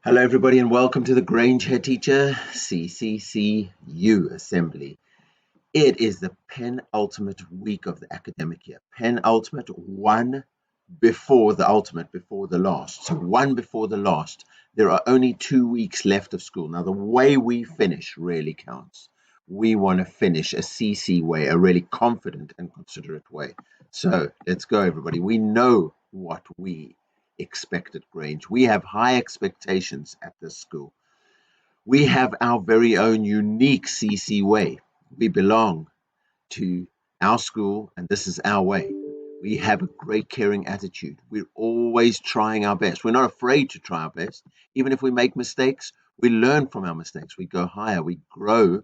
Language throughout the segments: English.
Hello, everybody, and welcome to the Grange Headteacher CCCU Assembly. It is the penultimate week of the academic year. Penultimate, one before the ultimate, before the last. So, one before the last. There are only 2 weeks left of school. Now, the way we finish really counts. We want to finish a CC way, a really confident and considerate way. So, let's go, everybody. We know what we expect at Grange. We have high expectations at this school. We have our very own unique CC way. We belong to our school, and this is our way. We have a great caring attitude. We're always trying our best. We're not afraid to try our best. Even if we make mistakes, we learn from our mistakes. We go higher, we grow,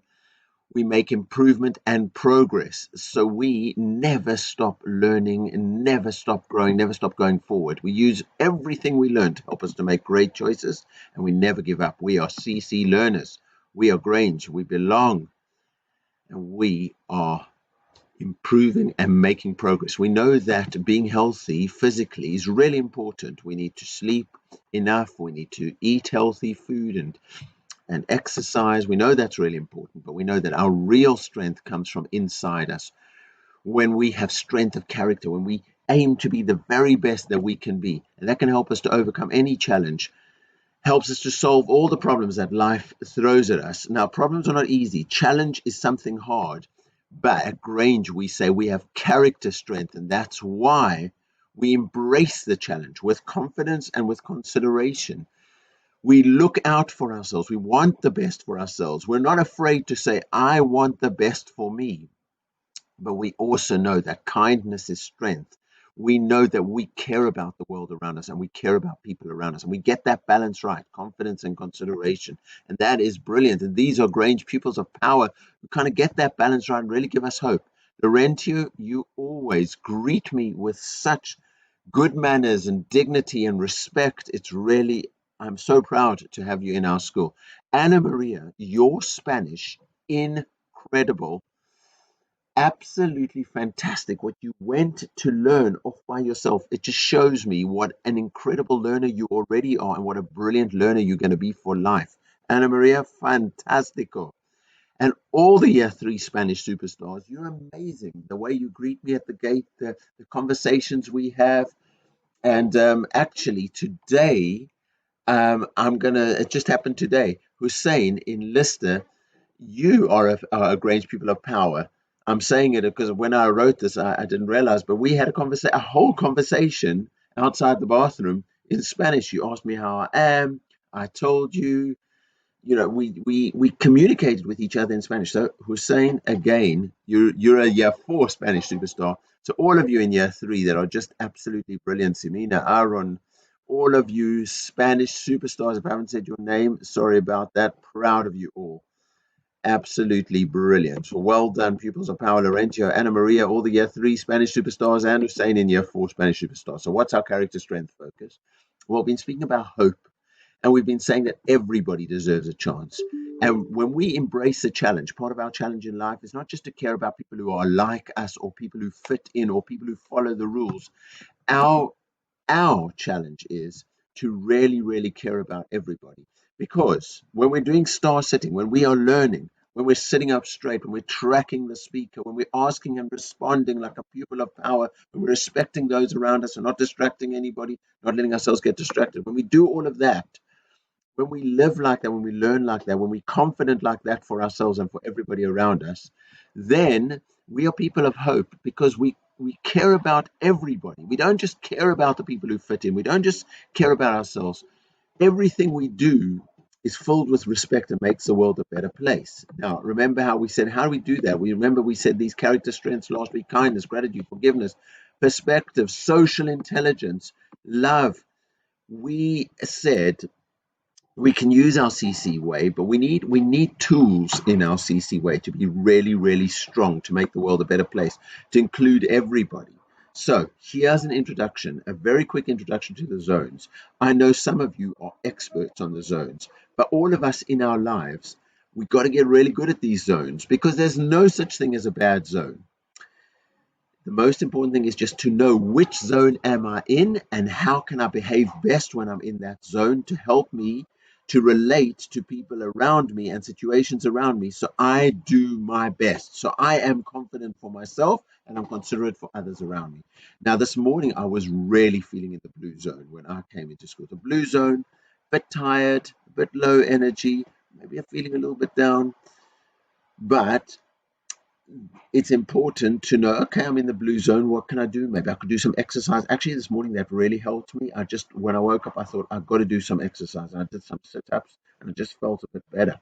we make improvement and progress. So we never stop learning and never stop growing, never stop going forward. We use everything we learn to help us to make great choices, and we never give up. We are CC learners. We are Grange. We belong, and we are improving and making progress. We know that being healthy physically is really important. We need to sleep enough. We need to eat healthy food and exercise. We know that's really important, but we know that our real strength comes from inside us. When we have strength of character, when we aim to be the very best that we can be, and that can help us to overcome any challenge, helps us to solve all the problems that life throws at us. Now, problems are not easy. Challenge is something hard. But at Grange, we say we have character strength, and that's why we embrace the challenge with confidence and with consideration. We look out for ourselves. We want the best for ourselves. We're not afraid to say, I want the best for me. But we also know that kindness is strength. We know that we care about the world around us and we care about people around us. And we get that balance right, confidence and consideration. And that is brilliant. And these are Grange pupils of power who kind of get that balance right and really give us hope. Laurentio, you always greet me with such good manners and dignity and respect. I'm so proud to have you in our school. Anna Maria, your Spanish, incredible. Absolutely fantastic what you went to learn off by yourself. It just shows me what an incredible learner you already are and what a brilliant learner you're going to be for life. Ana Maria, fantastico. And all the year 3 Spanish superstars, you're amazing. The way you greet me at the gate, the conversations we have. And actually, today, it just happened today. Hussein in Lister, you are a Grange Pupil of Power. I'm saying it because when I wrote this, I didn't realize, but we had a whole conversation outside the bathroom in Spanish. You asked me how I am. I told you, we communicated with each other in Spanish. So Hussein, again, you're a year 4 Spanish superstar. So all of you in year 3 that are just absolutely brilliant, Simina, Aaron, all of you Spanish superstars. If I haven't said your name, sorry about that. Proud of you all. Absolutely brilliant. Well done, pupils of power, Laurentio, Anna Maria, all the year 3 Spanish superstars, and Hussein in year 4 Spanish superstars. So what's our character strength focus? Well, we've been speaking about hope, and we've been saying that everybody deserves a chance. And when we embrace a challenge, part of our challenge in life is not just to care about people who are like us or people who fit in or people who follow the rules. Our challenge is to really, really care about everybody. Because when we're doing star sitting, when we are learning, when we're sitting up straight, when we're tracking the speaker, when we're asking and responding like a pupil of power, when we're respecting those around us and not distracting anybody, not letting ourselves get distracted, when we do all of that, when we live like that, when we learn like that, when we're confident like that for ourselves and for everybody around us, then we are people of hope because we care about everybody. We don't just care about the people who fit in. We don't just care about ourselves. Everything we do is filled with respect and makes the world a better place. Now, remember how we said, how do we do that? We said these character strengths last week: kindness, gratitude, forgiveness, perspective, social intelligence, love. We said we can use our CC way, but we need tools in our CC way to be really, really strong, to make the world a better place, to include everybody. So here's an introduction, a very quick introduction to the zones. I know some of you are experts on the zones, but all of us in our lives, we've got to get really good at these zones because there's no such thing as a bad zone. The most important thing is just to know which zone am I in and how can I behave best when I'm in that zone to help me to relate to people around me and situations around me. So I do my best. So I am confident for myself and I'm considerate for others around me. Now, this morning, I was really feeling in the blue zone when I came into school. The blue zone, a bit tired, a bit low energy, maybe I'm feeling a little bit down. But it's important to know, okay, I'm in the blue zone. What can I do? Maybe I could do some exercise. Actually, this morning that really helped me. When I woke up, I thought I've got to do some exercise. And I did some sit-ups and I just felt a bit better.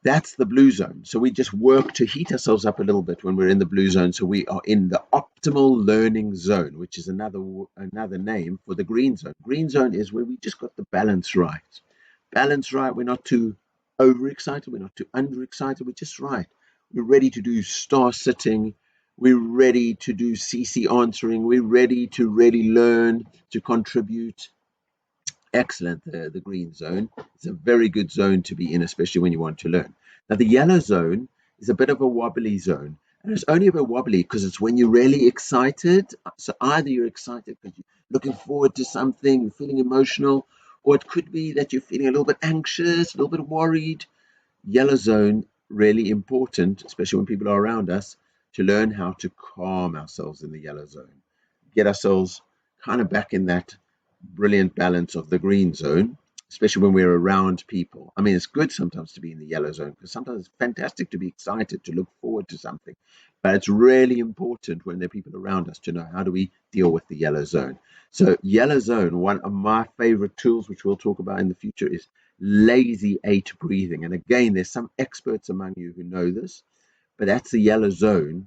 That's the blue zone. So we just work to heat ourselves up a little bit when we're in the blue zone. So we are in the optimal learning zone, which is another name for the green zone. Green zone is where we just got the balance right. Balance right. We're not too overexcited. We're not too underexcited. We're just right. We're ready to do star sitting. We're ready to do CC answering. We're ready to really learn, to contribute. Excellent, the green zone. It's a very good zone to be in, especially when you want to learn. Now, the yellow zone is a bit of a wobbly zone. And it's only a bit wobbly because it's when you're really excited. So either you're excited because you're looking forward to something, you're feeling emotional, or it could be that you're feeling a little bit anxious, a little bit worried. Yellow zone, really important, especially when people are around us, to learn how to calm ourselves in the yellow zone. Get ourselves kind of back in that brilliant balance of the green zone, especially when we're around people. I mean, it's good sometimes to be in the yellow zone because sometimes it's fantastic to be excited, to look forward to something. But it's really important when there are people around us to know how do we deal with the yellow zone. So yellow zone, one of my favorite tools, which we'll talk about in the future, is lazy 8 breathing. And again, there's some experts among you who know this, but that's the yellow zone.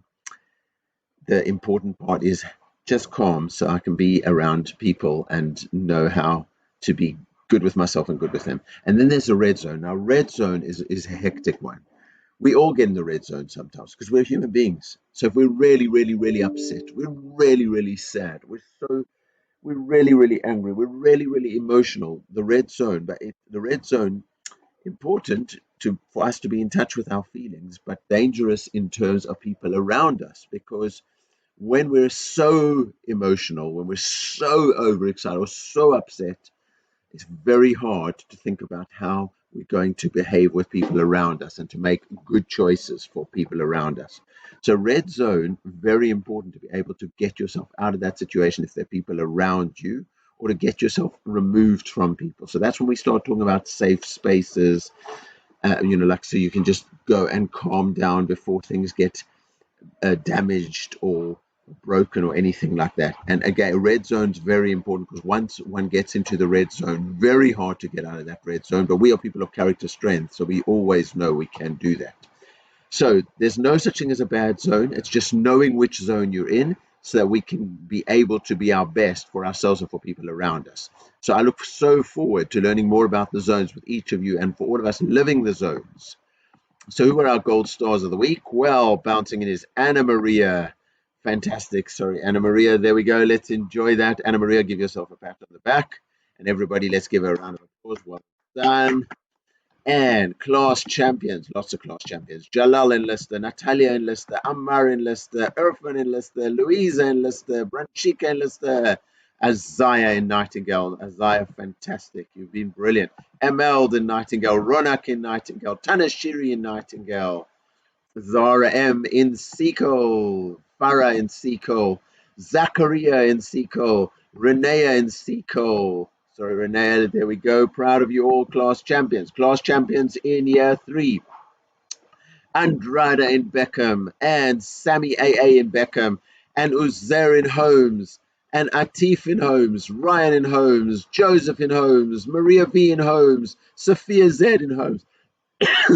The important part is just calm so I can be around people and know how to be good with myself and good with them. And then there's a red zone. Now, red zone is a hectic one. We all get in the red zone sometimes because we're human beings. So if we're really, really, really upset, we're really, really sad, we're really, really angry, we're really, really emotional, the red zone. But the red zone, important for us to be in touch with our feelings, but dangerous in terms of people around us, because when we're so emotional, when we're so overexcited or so upset, it's very hard to think about how we're going to behave with people around us and to make good choices for people around us. So red zone, very important to be able to get yourself out of that situation if there are people around you, or to get yourself removed from people. So that's when we start talking about safe spaces, like so you can just go and calm down before things get damaged or broken or anything like that. And again, red zone is very important because once one gets into the red zone, very hard to get out of that red zone. But we are people of character strength, so we always know we can do that. So there's no such thing as a bad zone. It's just knowing which zone you're in so that we can be able to be our best for ourselves and for people around us. So I look so forward to learning more about the zones with each of you and for all of us living the zones. So who are our gold stars of the week? Well, bouncing in is Anna Maria. Fantastic. Sorry, Anna Maria. There we go. Let's enjoy that. Anna Maria, give yourself a pat on the back. And everybody, let's give her a round of applause. Well done. And class champions, lots of class champions. Jalal in Leicester, Natalia in Leicester, Ammar in Leicester, Irfan in Leicester, Louisa in Leicester, Branchika in Leicester, Isaiah in Nightingale. Isaiah, fantastic. You've been brilliant. Emeld in Nightingale, Ronak in Nightingale, Tanashiri in Nightingale, Zara M in Seco, Farah in Seco, Zachariah in Seco, Renea in Seco. Sorry, Renea, there we go. Proud of you all, class champions. Class champions in year 3. Andrada in Beckham, and Sammy AA in Beckham, and Uzair in Holmes, and Atif in Holmes, Ryan in Holmes, Joseph in Holmes, Maria V in Holmes, Sophia Z in Holmes.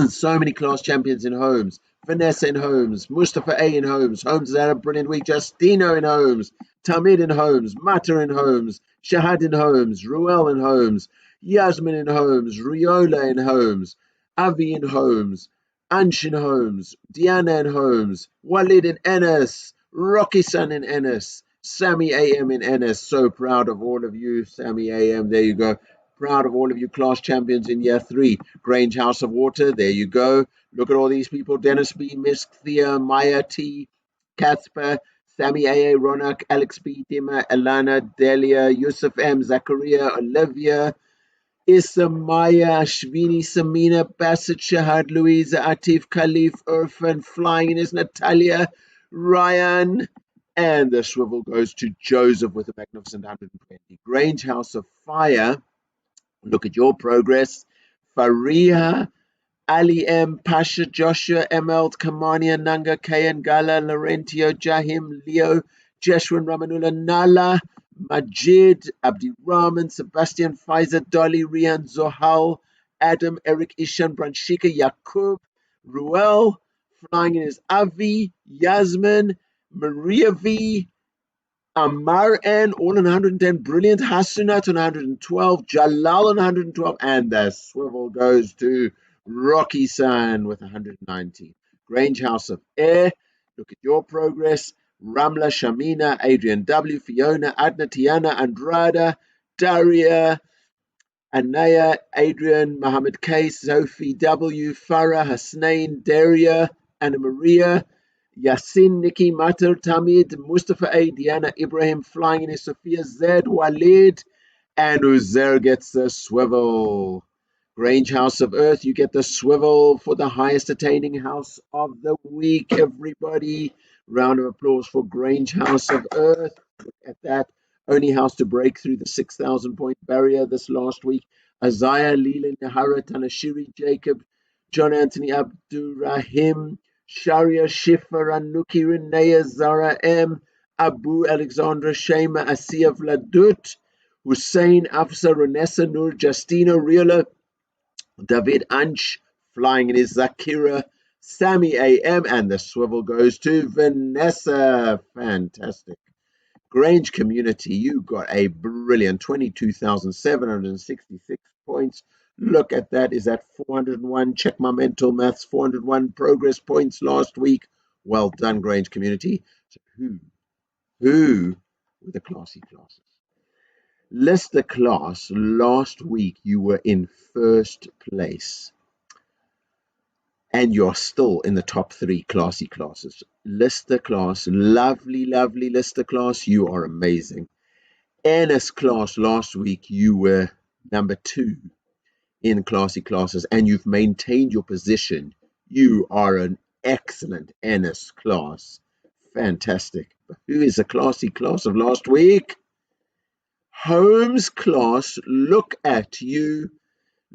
So many class champions in Holmes. Vanessa in Holmes, Mustafa A in Holmes, Holmes has had a brilliant week, Justino in Holmes, Tamid in Holmes, Mata in Holmes, Shahad in Holmes, Ruel in Holmes, Yasmin in Holmes, Riola in Holmes, Avi in Holmes, Ansh in Holmes, Diana in Holmes, Walid in Ennis, Rocky Son in Ennis, Sammy AM in Ennis. So proud of all of you, Sammy AM. There you go. Proud of all of you class champions in year 3. Grange House of Water, there you go. Look at all these people. Dennis B, Miss Thea, Maya T, Casper, Sammy AA, Ronak, Alex B, Dima, Alana, Delia, Yusuf M, Zachariah, Olivia, Issa, Maya, Ashvini, Samina, Bassett, Shahad, Louisa, Atif, Khalif, Irfan, flying in is Natalia, Ryan, and the swivel goes to Joseph with a magnificent 120. Grange House of Fire, look at your progress. Faria, Ali M, Pasha, Joshua, Emelt, Kamania, Nanga, Kayan, Gala, Laurentio, Jahim, Leo, Jeshwin, Ramanula, Nala, Majid, Abdi Rahman, Sebastian, Pfizer, Dolly, Rian, Zohal, Adam, Eric, Ishan, Branshika, Yakub, Ruel, flying in is Avi, Yasmin, Maria V, Amar N, all on 110, brilliant. Hasunat on 112, Jalal on 112, and the swivel goes to Rocky San with 119. Grange House of Air, look at your progress. Ramla, Shamina, Adrian W, Fiona, Adna, Tiana, Andrada, Daria, Anaya, Adrian, Mohammed K, Sophie W, Farah, Hasnain, Daria, Anna Maria, Yasin, Nikki, Matar, Tamid, Mustafa A, Diana, Ibrahim, flying in Sophia Z, Walid, and Uzair gets the swivel. Grange House of Earth, you get the swivel for the highest attaining house of the week, everybody. Round of applause for Grange House of Earth. Look at that. Only house to break through the 6,000 point barrier this last week. Isaiah, Leland, Nahara, Tanashiri, Jacob, John Anthony, Abdurrahim, Sharia, Shifa, Ranuki, Renea, Zara M, Abu, Alexandra, Shema, Asiya, Vladut, Hussein, Afsa, Renessa, Nur, Justina, Riola, David Anch, flying in his Zakira, Sammy AM, and the swivel goes to Vanessa. Fantastic. Grange community, you got a brilliant 22,766 points. Look at that. Is that 401? Check my mental maths. 401 progress points last week. Well done, Grange community. So who were the classy classes? Lister class, last week you were in first place. And you're still in the top 3 classy classes. Lister class, lovely, lovely Lister class. You are amazing. Ennis class, last week you were number 2 in classy classes, and you've maintained your position. You are an excellent Ennis class. Fantastic. But who is the classy class of last week? Holmes class, look at you.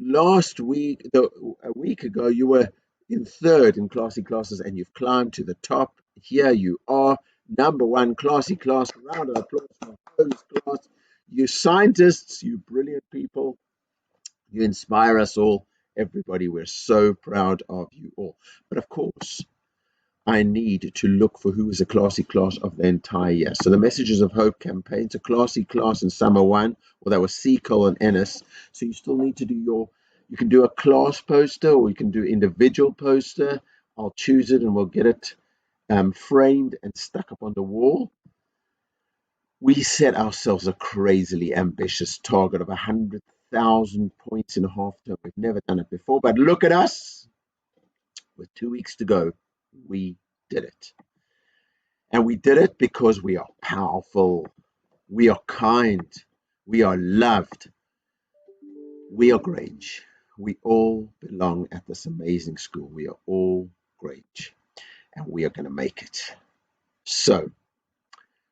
Last week, a week ago, you were in 3rd in classy classes, and you've climbed to the top. Here you are, number 1 classy class. Round of applause for Holmes class. You scientists, you brilliant people, you inspire us all. Everybody, we're so proud of you all. But of course, I need to look for who is a classy class of the entire year. So the Messages of Hope campaign, it's a classy class in summer 1, well, that was Seacole and Ennis. So you still need to do you can do a class poster, or you can do individual poster. I'll choose it and we'll get it framed and stuck up on the wall. We set ourselves a crazily ambitious target of 100,000 points in a half term. We've never done it before, but look at us. With 2 weeks to go, we did it. And we did it because we are powerful, we are kind, we are loved, we are Grange. We all belong at this amazing school. We are all Grange, and we are going to make it. So,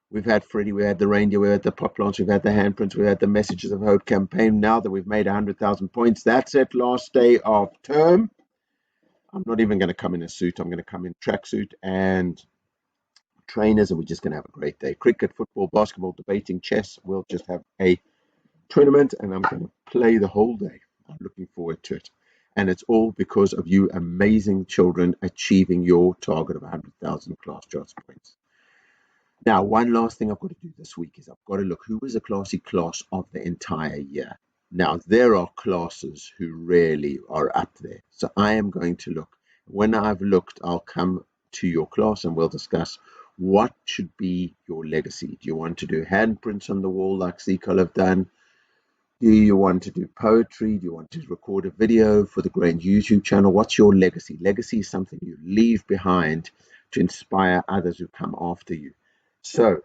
we've had Freddie, we had the reindeer, we had the pot plants, we've had the handprints, we had the Messages of Hope campaign. Now that we've made 100,000 points, that's it, last day of term. I'm not even going to come in a suit. I'm going to come in tracksuit and trainers, and we're just going to have a great day. Cricket, football, basketball, debating, chess. We'll just have a tournament, and I'm going to play the whole day. I'm looking forward to it. And it's all because of you amazing children achieving your target of 100,000 class charts points. Now, one last thing I've got to do this week is I've got to look who was a classy class of the entire year. Now, there are classes who really are up there. So I am going to look. When I've looked, I'll come to your class and we'll discuss what should be your legacy. Do you want to do handprints on the wall like Seacole have done? Do you want to do poetry? Do you want to record a video for the Grange YouTube channel? What's your legacy? Legacy is something you leave behind to inspire others who come after you. So,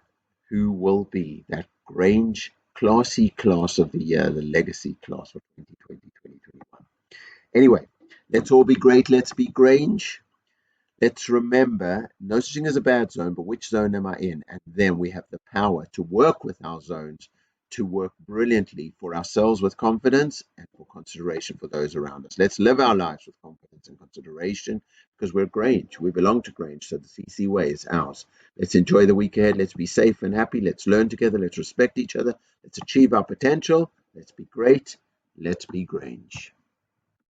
who will be that Grange classy class of the year, the legacy class for 2020? Anyway, let's all be great. Let's be Grange. Let's remember, no such thing as a bad zone, but which zone am I in? And then we have the power to work with our zones, to work brilliantly for ourselves with confidence and for consideration for those around us. Let's live our lives with confidence and consideration because we're Grange. We belong to Grange, so the CC way is ours. Let's enjoy the week ahead. Let's be safe and happy. Let's learn together. Let's respect each other. Let's achieve our potential. Let's be great. Let's be Grange.